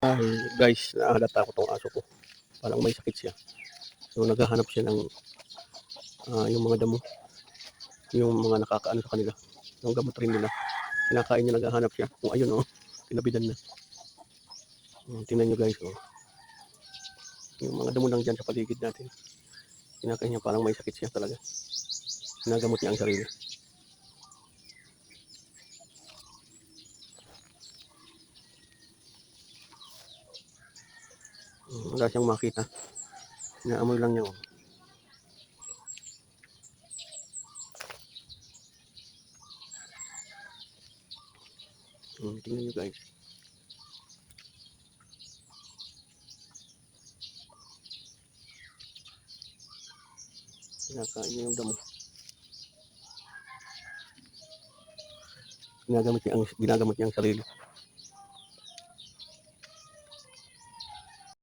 Ay guys, nahalata ko 'tong aso ko, parang may sakit siya. So naghahanap siya ng, yung mga damo, yung mga nakakaano sa kanila, yung gamot rin nila. Kinakain niya, naghahanap siya. Oh, ayun oh, tinabitan na. Tingnan niyo guys, oh. Yung mga damo lang diyan sa paligid natin. Kinakain niya, parang may sakit siya talaga. Ginagamot niya ang sarili. Wala siyang makita. Inaamoy lang niya, oh. Tingnan niyo guys. Kinakain niya yung damo. Ginagamot niya ang sarili.